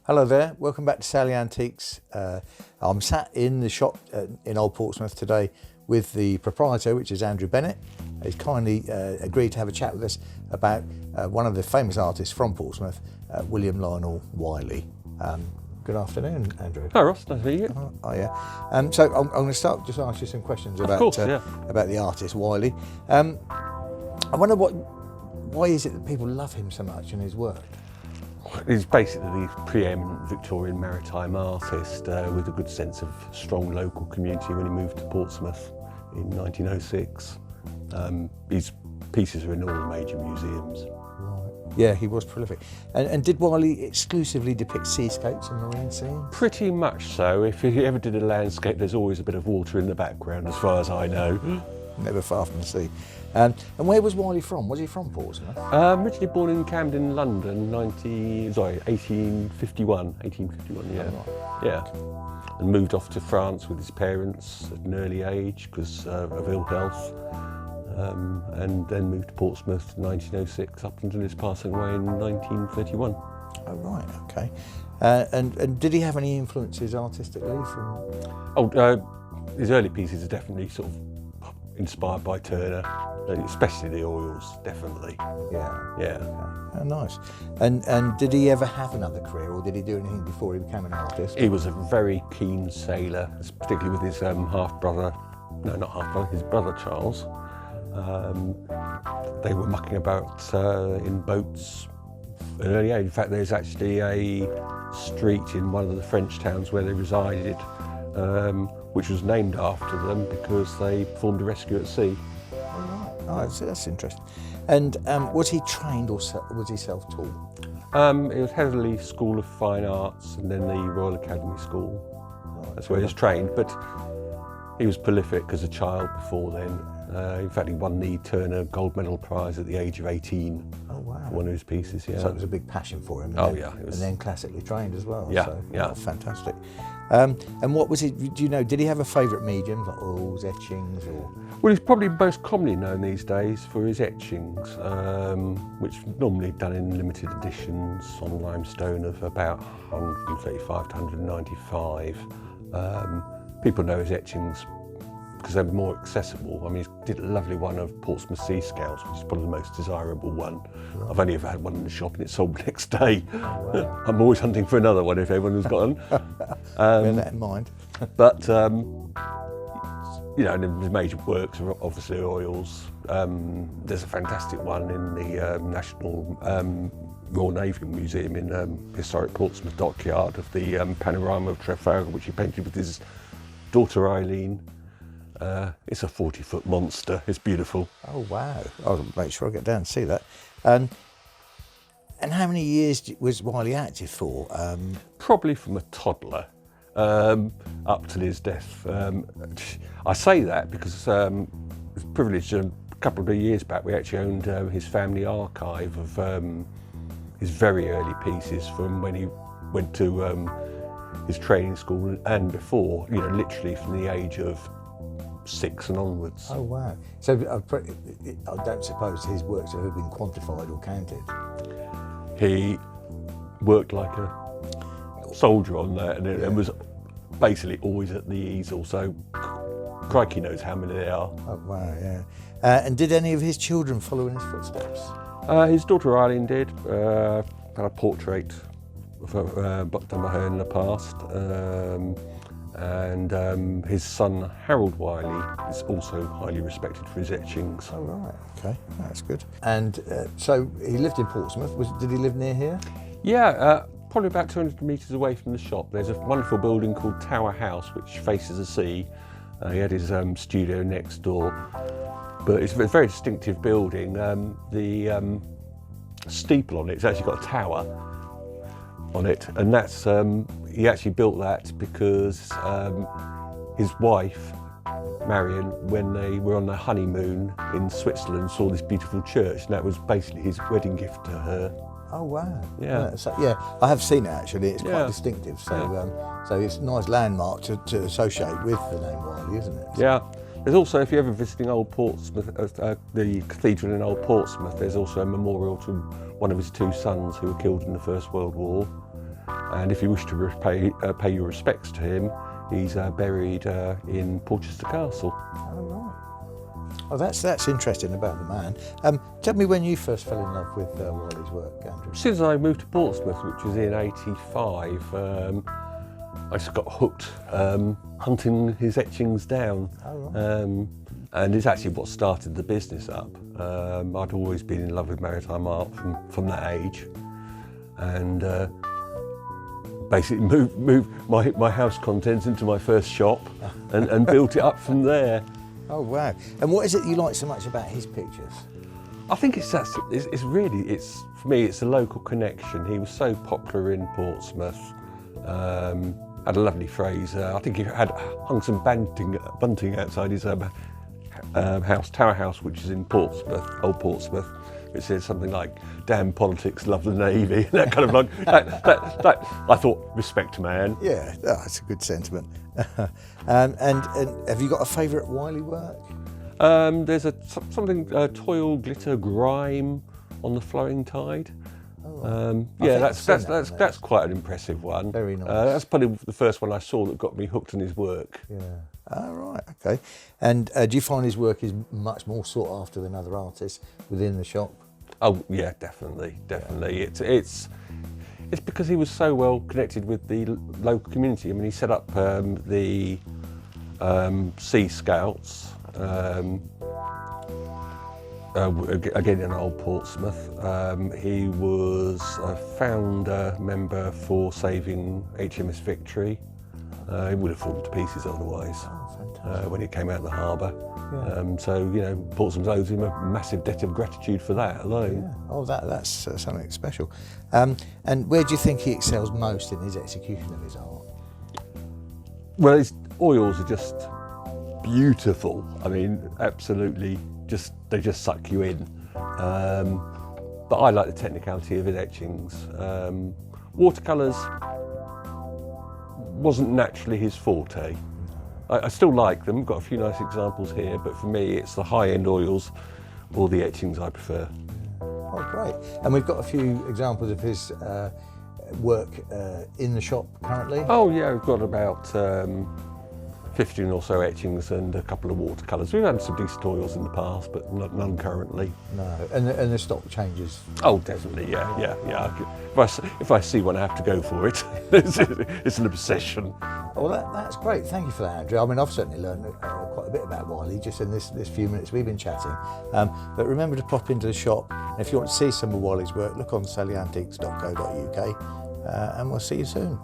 Hello there, welcome back to Sally Antiques. I'm sat in the shop in Old Portsmouth today with the proprietor, which is Andrew Bennett. He's kindly agreed to have a chat with us about one of the famous artists from Portsmouth, William Lionel Wyllie. Good afternoon, Andrew. Hi Ross, nice to meet you. Oh yeah. So I'm going to start just ask you some questions about about the artist Wyllie. I wonder why is it that people love him so much and his work? He's basically the preeminent Victorian maritime artist with a good sense of strong local community when he moved to Portsmouth in 1906. His pieces are in all the major museums. Right. Yeah, he was prolific. And did Wyllie exclusively depict seascapes and marine scenes? Pretty much so. If he ever did a landscape, there's always a bit of water in the background, as far as I know. Never far from the sea. And where was Wyllie from? Was he from Portsmouth? Originally born in Camden, London, 1851, yeah. Oh, right. Yeah. And moved off to France with his parents at an early age because of ill health. And then moved to Portsmouth in 1906 up until his passing away in 1931. Oh, right, okay. And did he have any influences artistically from? His early pieces are definitely sort of inspired by Turner, especially the oils, definitely. Yeah. Yeah. Okay. Oh, nice. And did he ever have another career, or did he do anything before he became an artist? He was a very keen sailor, particularly with his half-brother, no, not half-brother, his brother Charles. They were mucking about in boats at an early age. In fact, there's actually a street in one of the French towns where they resided, which was named after them because they performed a rescue at sea. Oh, right. Oh, that's interesting. And was he trained or was he self-taught? It was Heatherley School of Fine Arts and then the Royal Academy School. Right. That's where he was trained, but he was prolific as a child before then. In fact, he won the Turner Gold Medal Prize at the age of 18. Oh, wow. For one of his pieces, yeah. So it was a big passion for him. And then classically trained as well. Yeah, so, yeah. Oh, fantastic. And what was it, do you know, did he have a favourite medium, like oils, etchings, or? Well, he's probably most commonly known these days for his etchings, which are normally done in limited editions on limestone of about 135 to 195. People know his etchings because they're more accessible. I mean, he did a lovely one of Portsmouth Sea Scouts, which is probably the most desirable one. Right. I've only ever had one in the shop and it sold the next day. Oh, wow. I'm always hunting for another one if everyone has got one. Bear that in mind. But, you know, his major works are obviously oils. There's a fantastic one in the National Royal Navy Museum in historic Portsmouth dockyard of the panorama of Trafalgar, which he painted with his daughter Eileen. It's a 40-foot monster. It's beautiful. Oh, wow. I'll make sure I get down and see that. And how many years was Wyllie active for? Probably from a toddler up till his death. I say that because I was privileged a couple of years back. We actually owned his family archive of his very early pieces from when he went to his training school and before, you know, literally from the age of 6 and onwards. Oh, wow. So I don't suppose his works have been quantified or counted? He worked like a soldier on that and was basically always at the easel, so crikey knows how many there are. Oh, wow, yeah. And did any of his children follow in his footsteps? His daughter Eileen did. Had a portrait done by her in the past. And his son Harold Wyllie is also highly respected for his etchings. Oh, right, okay, that's good. And so he lived in Portsmouth. Did he live near here? Yeah, probably about 200 metres away from the shop. There's a wonderful building called Tower House, which faces the sea. He had his studio next door, but it's a very distinctive building. The steeple on it's actually got a tower on it, and that's he actually built that because his wife Marion, when they were on their honeymoon in Switzerland, saw this beautiful church, and that was basically his wedding gift to her. Oh, wow. Yeah. Yeah, I have seen it actually. It's quite distinctive. So, so it's a nice landmark to associate with the name Wyllie, isn't it? Yeah. There's also, if you're ever visiting Old Portsmouth, the cathedral in Old Portsmouth, there's also a memorial to one of his 2 sons who were killed in the First World War. And if you wish to pay your respects to him, he's buried in Porchester Castle. Oh, right. Oh, that's interesting about the man. Tell me when you first fell in love with Wyllie's work, Andrew. Since I moved to Portsmouth, which was in '85, I just got hooked hunting his etchings down. Oh, right. And it's actually what started the business up. I'd always been in love with maritime art from that age, and basically moved my house contents into my first shop and built it up from there. Oh, wow. And what is it you like so much about his pictures? I think it's really, for me, it's a local connection. He was so popular in Portsmouth. Had a lovely phrase. I think he hung some bunting outside his house, Tower House, which is in Portsmouth, Old Portsmouth. It says something like, "Damn politics, love the Navy," that kind of like. That I thought, respect, man. Yeah, that's a good sentiment. And have you got a favourite Wyllie work? There's something toil, glitter, grime on the flowing tide. Yeah, that's quite an impressive one. Very nice. That's probably the first one I saw that got me hooked on his work. Yeah. Oh, right. Okay. And do you find his work is much more sought after than other artists within the shop? Oh yeah, definitely. Yeah. It's because he was so well connected with the local community. I mean, he set up the Sea Scouts. Again in Old Portsmouth. He was a founder member for saving HMS Victory. He would have fallen to pieces otherwise when he came out of the harbour. Yeah. So, you know, Portsmouth owes him a massive debt of gratitude for that alone. Yeah. Oh, that's something special. And where do you think he excels most in his execution of his art? Well, his oils are just beautiful. I mean, absolutely. They just suck you in. But I like the technicality of his etchings. Watercolours wasn't naturally his forte. I still like them, got a few nice examples here, but for me it's the high-end oils or the etchings I prefer. Oh, great. And we've got a few examples of his work in the shop currently? Oh yeah, we've got about 15 or so etchings and a couple of watercolours. We've had some decent oils in the past, but none currently. No, and the stock changes? Oh, definitely, yeah. If I see one, I have to go for it. It's an obsession. Well, that's great. Thank you for that, Andrew. I mean, I've certainly learned quite a bit about Wyllie just in this few minutes we've been chatting. But remember to pop into the shop, and if you want to see some of Wyllie's work, look on sallyantiques.co.uk, and we'll see you soon.